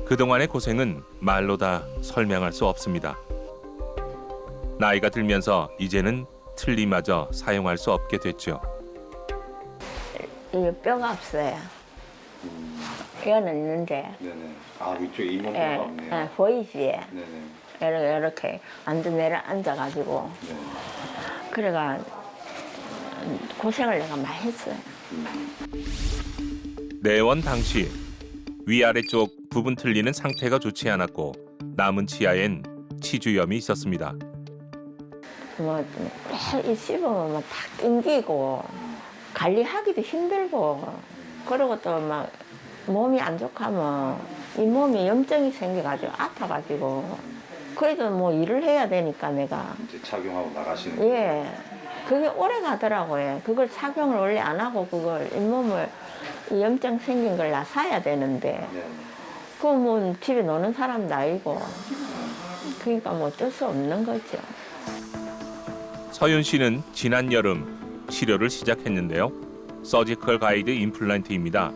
그동안의 고생은 말로 다 설명할 수 없습니다. 나이가 들면서 이제는 틀니마저 사용할 수 없게 됐죠. 이게 뼈가 없어요. 뼈는 있는데. 네네. 아 위쪽에 이목표가 예, 없네요. 예, 보이지? 네네. 이렇게 완전 내려앉아가지고. 네. 그래가 고생을 내가 많이 했어요. 내원 당시 위아래쪽 부분 틀니는 상태가 좋지 않았고 남은 치아엔 치주염이 있었습니다. 이 씹으면 막 다 낑기고 관리하기도 힘들고 그리고 또 막 몸이 안 좋고 하면 이 몸에 염증이 생겨가지고 아파가지고 그래도 뭐 일을 해야 되니까 내가 이제 착용하고 나가시는. 예 그게 오래 가더라고요. 그걸 착용을 원래 안 하고 그걸 잇몸을 이 염증 생긴 걸 나사야 되는데 네. 그 뭐 집에 노는 사람도 아니고 그러니까 뭐 어쩔 수 없는 거죠. 서윤 씨는 지난 여름 치료를 시작했는데요. 서지컬 가이드 임플란트입니다.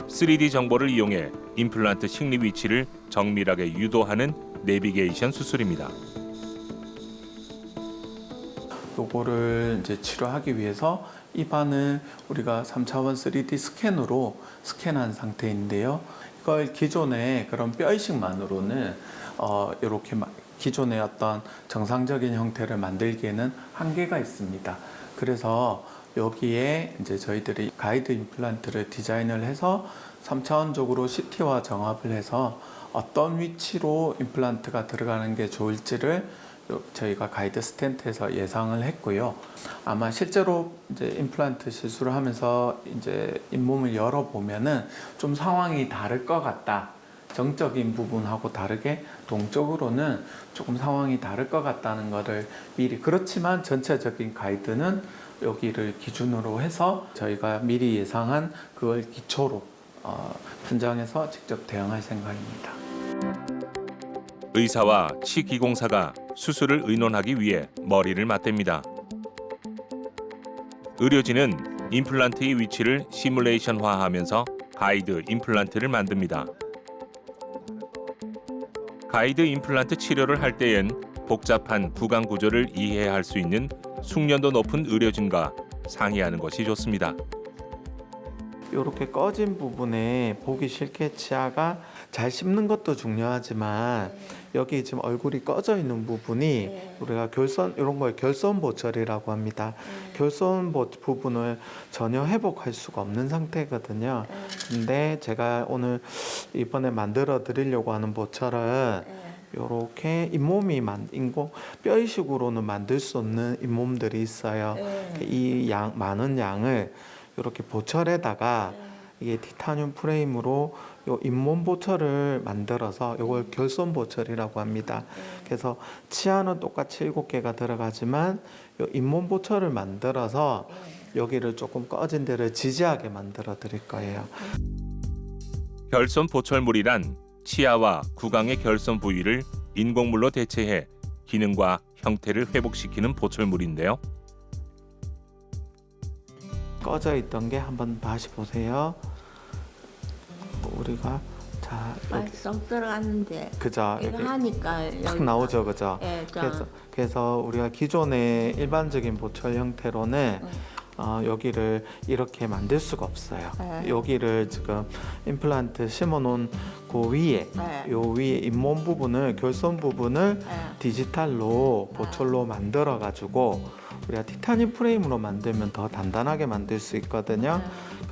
3D 정보를 이용해 임플란트 식리 위치를 정밀하게 유도하는 내비게이션 수술입니다. 요거를 이제 치료하기 위해서 입안을 우리가 3차원 3D 스캔으로 스캔한 상태인데요. 이걸 기존의 그런 뼈 이식만으로는 이렇게 기존의 어떤 정상적인 형태를 만들기에는 한계가 있습니다. 그래서 여기에 이제 저희들이 가이드 임플란트를 디자인을 해서 3차원적으로 CT와 정합을 해서 어떤 위치로 임플란트가 들어가는 게 좋을지를 저희가 가이드 스텐트에서 예상을 했고요. 아마 실제로 이제 임플란트 시술을 하면서 이제 잇몸을 열어보면은 좀 상황이 다를 것 같다. 정적인 부분하고 다르게 동적으로는 조금 상황이 다를 것 같다는 것을 미리, 그렇지만 전체적인 가이드는 여기를 기준으로 해서 저희가 미리 예상한 그걸 기초로 현장에서 직접 대응할 생각입니다. 의사와 치기공사가 수술을 의논하기 위해 머리를 맞댑니다. 의료진은 임플란트의 위치를 시뮬레이션화하면서 가이드 임플란트를 만듭니다. 가이드 임플란트 치료를 할 때엔 복잡한 구강 구조를 이해할 수 있는 숙련도 높은 의료진과 상의하는 것이 좋습니다. 이렇게 꺼진 부분에 보기 싫게 치아가 잘 씹는 것도 중요하지만 여기 지금 얼굴이 꺼져 있는 부분이 우리가 결손, 이런 걸 결손 보철이라고 합니다. 결손 부분을 전혀 회복할 수가 없는 상태거든요. 근데 제가 오늘 이번에 만들어 드리려고 하는 보철은 이렇게 잇몸이 인공 뼈이식으로는 만들 수 없는 잇몸들이 있어요. 이 많은 양을 이렇게 보철에다가 이게 티타늄 프레임으로 요 잇몸 보철을 만들어서 이걸 결손 보철이라고 합니다. 그래서 치아는 똑같이 7개가 들어가지만 요 잇몸 보철을 만들어서 여기를 조금 꺼진 데를 지지하게 만들어 드릴 거예요. 결손 보철물이란 치아와 구강의 결손 부위를 인공물로 대체해 기능과 형태를 회복시키는 보철물인데요. 꺼져 있던 게 한번 다시 보세요. 우리가 자 쏙 들어갔는데 그죠? 이거 하니까 탁 나오죠, 그죠? 예, 그래서 우리가 기존의 일반적인 보철 형태로는 여기를 이렇게 만들 수가 없어요. 여기를 지금 임플란트 심어놓은 그 위에, 요 위에 잇몸 부분을, 결손 부분을 디지털로 보철로 만들어 가지고 우리가 티타늄 프레임으로 만들면 더 단단하게 만들 수 있거든요.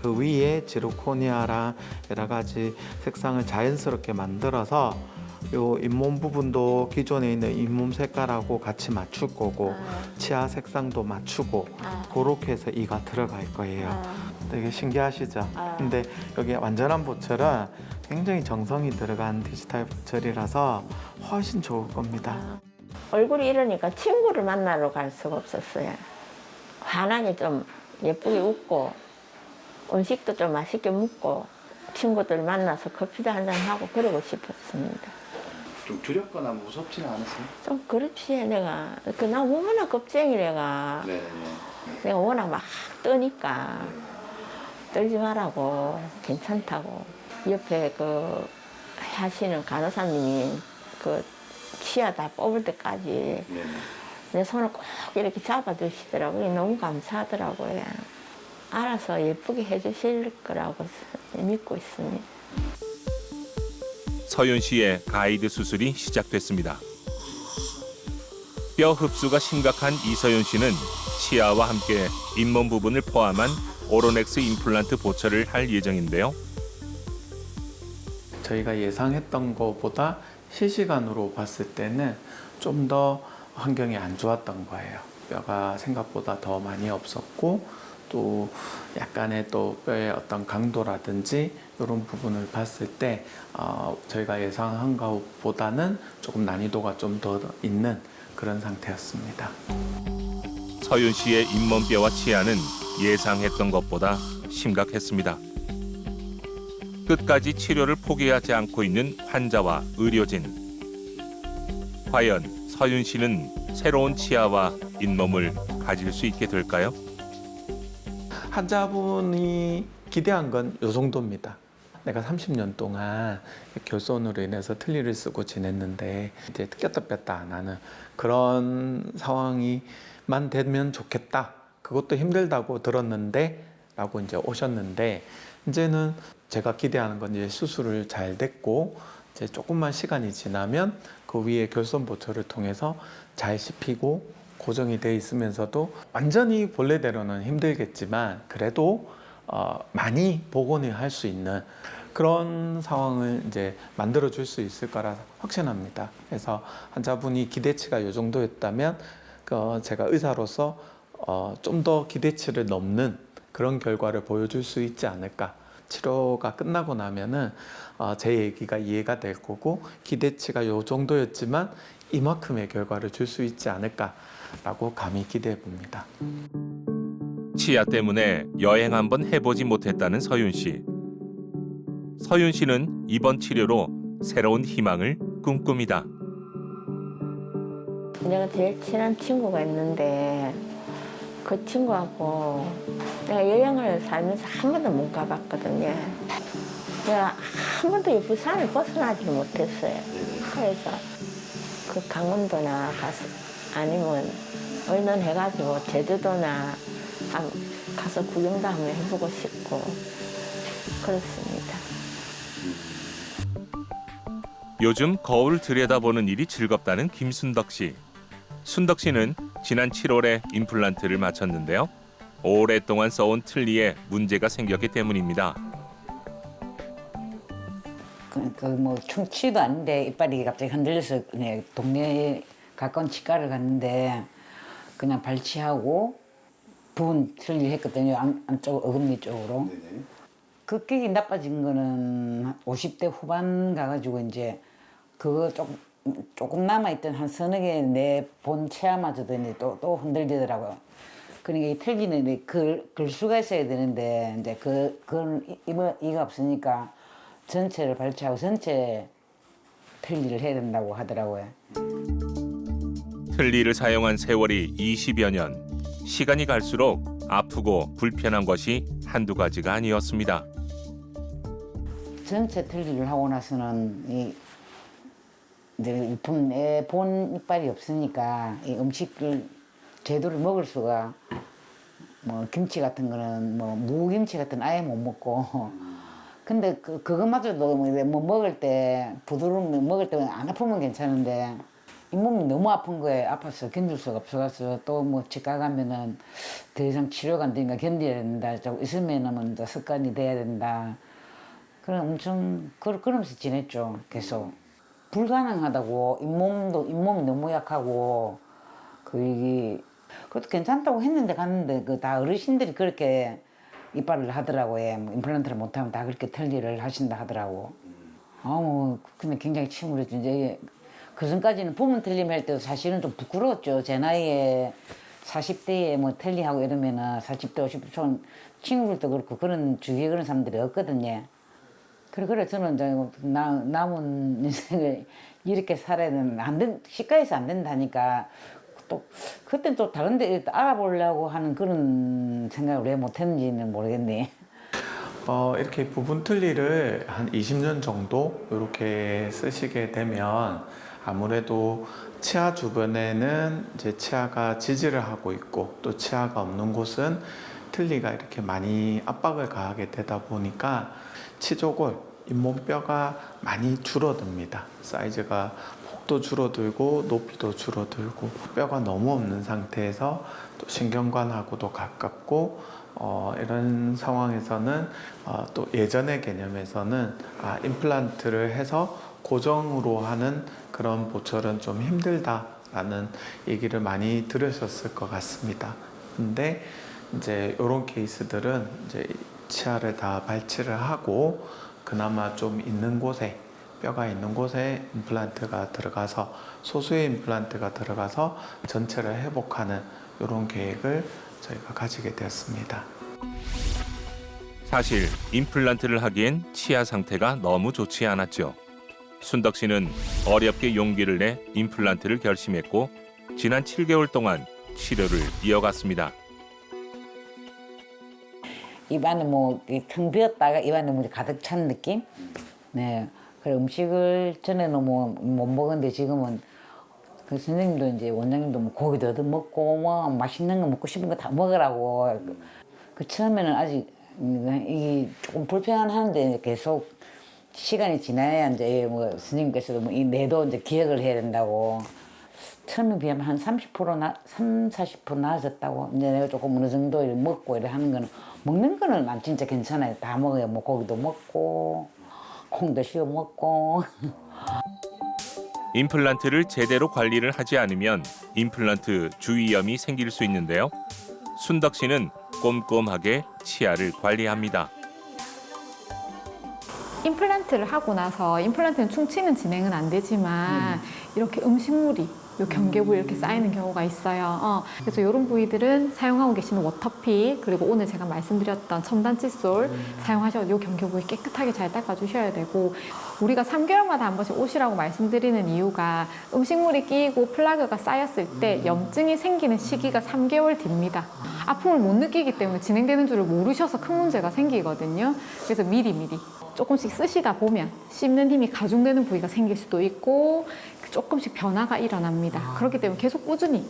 그 위에 지르코니아랑 여러 가지 색상을 자연스럽게 만들어서 요 잇몸 부분도 기존에 있는 잇몸 색깔하고 같이 맞출 거고 치아 색상도 맞추고 그렇게 해서 이가 들어갈 거예요. 되게 신기하시죠? 근데 여기 완전한 보철은 굉장히 정성이 들어간 디지털 보철이라서 훨씬 좋을 겁니다. 얼굴이 이러니까 친구를 만나러 갈 수가 없었어요. 환하게 좀 예쁘게 웃고 음식도 좀 맛있게 먹고 친구들 만나서 커피도 한잔 하고 그러고 싶었습니다. 좀 두렵거나 무섭지는 않았어요? 좀 그렇지 내가 나 워낙 겁쟁이 내가 네. 내가 워낙 막 떠니까 떨지 말라고 괜찮다고 옆에 그 하시는 간호사님이 그 치아 다 뽑을 때까지 내 손을 꼭 이렇게 잡아주시더라고요. 너무 감사하더라고요. 알아서 예쁘게 해주실 거라고 믿고 있습니다. 서윤 씨의 가이드 수술이 시작됐습니다. 뼈 흡수가 심각한 이서윤 씨는 치아와 함께 잇몸 부분을 포함한 오로넥스 임플란트 보철을 할 예정인데요. 저희가 예상했던 것보다 실시간으로 봤을 때는 좀 더 환경이 안 좋았던 거예요. 뼈가 생각보다 더 많이 없었고 또 약간의 또 뼈의 어떤 강도라든지 이런 부분을 봤을 때 저희가 예상한 것보다는 조금 난이도가 좀 더 있는 그런 상태였습니다. 서윤 씨의 잇몸뼈와 치아는 예상했던 것보다 심각했습니다. 끝까지 치료를 포기하지 않고 있는 환자와 의료진. 과연 서윤 씨는 새로운 치아와 잇몸을 가질 수 있게 될까요? 환자분이 기대한 건 이 정도입니다. 내가 30년 동안 결손으로 인해서 틀니를 쓰고 지냈는데 이제 꼈다 뺐다 안 하는 그런 상황이만 되면 좋겠다. 그것도 힘들다고 들었는데 라고 이제 오셨는데 이제는 제가 기대하는 건 이제 수술을 잘 됐고 이제 조금만 시간이 지나면 그 위에 결손 보철을 통해서 잘 씹히고 고정이 돼 있으면서도 완전히 본래대로는 힘들겠지만 그래도 많이 복원을 할 수 있는 그런 상황을 이제 만들어 줄 수 있을 거라 확신합니다. 그래서 환자분이 기대치가 이 정도였다면 제가 의사로서 좀 더 기대치를 넘는 그런 결과를 보여줄 수 있지 않을까. 치료가 끝나고 나면은 제 얘기가 이해가 될 거고 기대치가 이 정도였지만 이만큼의 결과를 줄 수 있지 않을까라고 감히 기대해 봅니다. 치아 때문에 여행 한번 해보지 못했다는 서윤 씨. 서윤 씨는 이번 치료로 새로운 희망을 꿈꿉니다. 내가 제일 친한 친구가 있는데 그 친구하고 내가 여행을 살면서 한 번도 못 가봤거든요. 내가 한 번도 이 부산을 벗어나지 못했어요. 그래서 그 강원도나 가서 아니면 의논해가지고 제주도나 가서 구경도 한번 해보고 싶고 그렇습니다. 요즘 거울 들여다보는 일이 즐겁다는 김순덕 씨. 순덕 씨는 지난 7월에 임플란트를 마쳤는데요. 오랫동안 써온 틀니에 문제가 생겼기 때문입니다. 뭐 충치도 아닌데 이빨이 갑자기 흔들려서 그냥 동네에 가까운 치과를 갔는데 그냥 발치하고 부분 틀니를 했거든요. 안쪽 어금니 쪽으로. 급격히 나빠진 거는 50대 후반 가가지고 이제 그거 조금 남아있던 한 서너 개 내 본 체아마저도 이제 또 흔들리더라고요. 그러니까 이 틀니는 글수가 있어야 되는데 이제 그건 이가 없으니까 전체를 발치하고 전체 틀니를 해야 된다고 하더라고요. 틀니를 사용한 세월이 20여 년. 시간이 갈수록 아프고 불편한 것이 한두 가지가 아니었습니다. 전체 틀니를 하고 나서는 이제 본 이빨이 없으니까 이 음식을 제대로 먹을 수가 뭐 김치 같은 거는 뭐 무김치 같은 거 아예 못 먹고 근데 그것마저도 뭐 먹을 때 부드러운 거 먹을 때 안 아프면 괜찮은데 잇몸이 너무 아픈 거에 아파서 견딜 수가 없어서 또 뭐 치과 가면은 더 이상 치료가 안 되니까 견뎌야 된다. 좀 있으면은 이제 습관이 돼야 된다. 그럼 엄청 그러면서 지냈죠. 계속 불가능하다고 잇몸이 너무 약하고 그것도 괜찮다고 했는데 갔는데 다 어르신들이 그렇게 이빨을 하더라고요. 뭐 임플란트를 못하면 다 그렇게 틀니를 하신다 하더라고. 근데 굉장히 침울했죠. 이제 그 전까지는 부분 틀림 할 때도 사실은 좀 부끄러웠죠. 제 나이에 40대에 뭐 틀리하고 이러면은 40대, 50대 친구들도 그렇고 그런 주위에 그런 사람들이 없거든요. 그래 저는 이제 남은 인생을 이렇게 살아야 되는 치과에서 안 된다니까 또 그땐 또 다른 데 알아보려고 하는 그런 생각을 왜 못했는지는 모르겠네. 이렇게 부분 틀니를 한 20년 정도 이렇게 쓰시게 되면 아무래도 치아 주변에는 이제 치아가 지지를 하고 있고 또 치아가 없는 곳은 틀니가 이렇게 많이 압박을 가하게 되다 보니까 치조골, 잇몸뼈가 많이 줄어듭니다. 사이즈가 폭도 줄어들고 높이도 줄어들고 뼈가 너무 없는 상태에서 또 신경관하고도 가깝고 이런 상황에서는 또 예전의 개념에서는 임플란트를 해서 고정으로 하는 그런 보철은 좀 힘들다라는 얘기를 많이 들으셨을 것 같습니다. 근데 이제 이런 케이스들은 이제 치아를 다 발치를 하고 그나마 좀 있는 곳에 뼈가 있는 곳에 임플란트가 들어가서 소수의 임플란트가 들어가서 전체를 회복하는 이런 계획을 저희가 가지게 되었습니다. 사실 임플란트를 하기엔 치아 상태가 너무 좋지 않았죠. 순덕 씨는 어렵게 용기를 내 임플란트를 결심했고 지난 7개월 동안 치료를 이어갔습니다. 입안에 텅 비었다가 입안에 물이 가득 찬 느낌? 네. 그래 음식을 전에는 못 먹었는데 지금은 그 선생님도 이제 원장님도 고기도 얻어 먹고 맛있는 거 먹고 싶은 거 다 먹으라고. 그 처음에는 아직 이게 조금 불편한데 계속 시간이 지나야 이제 선생님께서도 이 뇌도 이제 기억을 해야 된다고. 처음에 비하면 한 40% 나아졌다고. 이제 내가 조금 어느 정도 먹고 이래 하는 거는, 먹는 거는 난 진짜 괜찮아요. 다 먹어요. 뭐 고기도 먹고 콩도 씌워 먹고. 임플란트를 제대로 관리를 하지 않으면 임플란트 주위염이 생길 수 있는데요. 순덕 씨는 꼼꼼하게 치아를 관리합니다. 임플란트를 하고 나서 임플란트는 충치는 진행은 안 되지만 이렇게 음식물이 요 경계 부위에 이렇게 쌓이는 경우가 있어요. 그래서 이런 부위들은 사용하고 계시는 워터픽, 그리고 오늘 제가 말씀드렸던 첨단 칫솔 사용하셔서 요 경계 부위 깨끗하게 잘 닦아주셔야 되고, 우리가 3개월마다 한 번씩 오시라고 말씀드리는 이유가 음식물이 끼이고 플라그가 쌓였을 때 염증이 생기는 시기가 3개월 뒤입니다. 아픔을 못 느끼기 때문에 진행되는 줄을 모르셔서 큰 문제가 생기거든요. 그래서 미리미리 조금씩 쓰시다 보면 씹는 힘이 가중되는 부위가 생길 수도 있고 조금씩 변화가 일어납니다. 그렇기 때문에 계속 꾸준히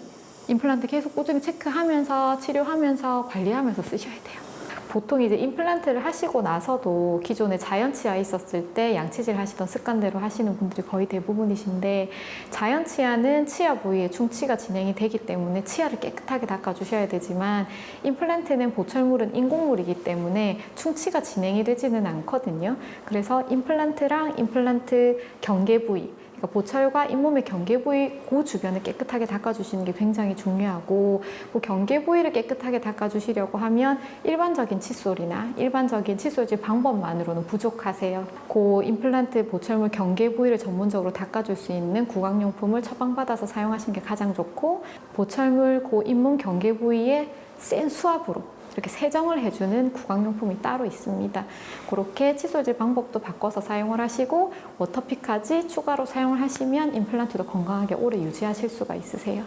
임플란트 계속 꾸준히 체크하면서 치료하면서 관리하면서 쓰셔야 돼요. 보통 이제 임플란트를 하시고 나서도 기존에 자연치아 있었을 때 양치질 하시던 습관대로 하시는 분들이 거의 대부분이신데, 자연치아는 치아 부위에 충치가 진행이 되기 때문에 치아를 깨끗하게 닦아주셔야 되지만, 임플란트는 보철물은 인공물이기 때문에 충치가 진행이 되지는 않거든요. 그래서 임플란트랑 임플란트 경계 부위, 그러니까 보철과 잇몸의 경계 부위 그 주변을 깨끗하게 닦아주시는 게 굉장히 중요하고, 그 경계 부위를 깨끗하게 닦아주시려고 하면 일반적인 칫솔이나 일반적인 칫솔질 방법만으로는 부족하세요. 그 임플란트 보철물 경계 부위를 전문적으로 닦아줄 수 있는 구강용품을 처방받아서 사용하시는 게 가장 좋고, 보철물 그 잇몸 경계 부위에 센 수압으로 이렇게 세정을 해주는 구강용품이 따로 있습니다. 그렇게 칫솔질 방법도 바꿔서 사용을 하시고 워터픽까지 추가로 사용을 하시면 임플란트도 건강하게 오래 유지하실 수가 있으세요.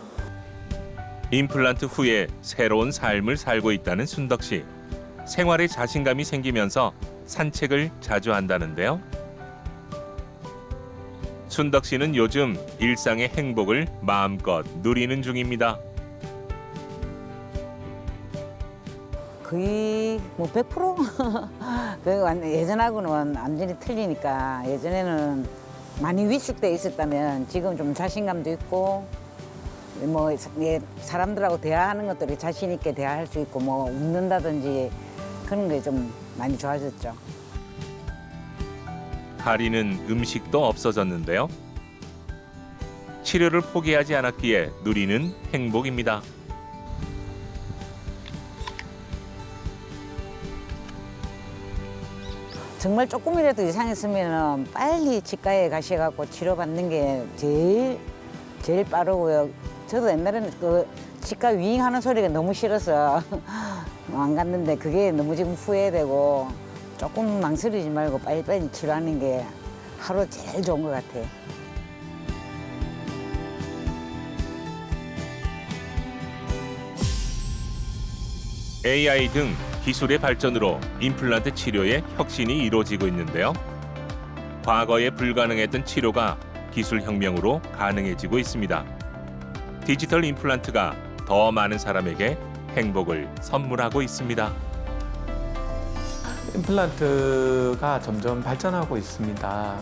임플란트 후에 새로운 삶을 살고 있다는 순덕 씨. 생활에 자신감이 생기면서 산책을 자주 한다는데요. 순덕 씨는 요즘 일상의 행복을 마음껏 누리는 중입니다. 거의 뭐 100%? 예전하고는 완전히 틀리니까, 예전에는 많이 위축돼 있었다면 지금 좀 자신감도 있고, 뭐 사람들하고 대화하는 것도 자신 있게 대화할 수 있고, 뭐 웃는다든지 그런 게 좀 많이 좋아졌죠. 가리는 음식도 없어졌는데요. 치료를 포기하지 않았기에 누리는 행복입니다. 정말 조금이라도 이상했으면 빨리 치과에 가셔갖고 치료받는 게 제일 빠르고요. 저도 옛날에는 그 치과 윙하는 소리가 너무 싫어서 안 갔는데, 그게 너무 지금 후회되고, 조금 망설이지 말고 빨리빨리 치료하는 게 하루 제일 좋은 것 같아요. AI 등 기술의 발전으로 임플란트 치료에 혁신이 이루어지고 있는데요. 과거에 불가능했던 치료가 기술 혁명으로 가능해지고 있습니다. 디지털 임플란트가 더 많은 사람에게 행복을 선물하고 있습니다. 임플란트가 점점 발전하고 있습니다.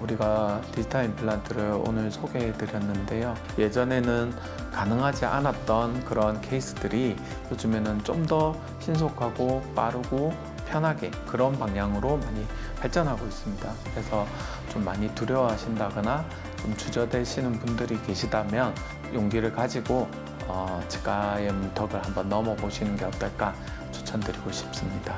우리가 디지털 임플란트를 오늘 소개해 드렸는데요. 예전에는 가능하지 않았던 그런 케이스들이 요즘에는 좀 더 신속하고 빠르고 편하게 그런 방향으로 많이 발전하고 있습니다. 그래서 좀 많이 두려워하신다거나 좀 주저되시는 분들이 계시다면 용기를 가지고 치과의 문턱을 한번 넘어보시는 게 어떨까 추천드리고 싶습니다.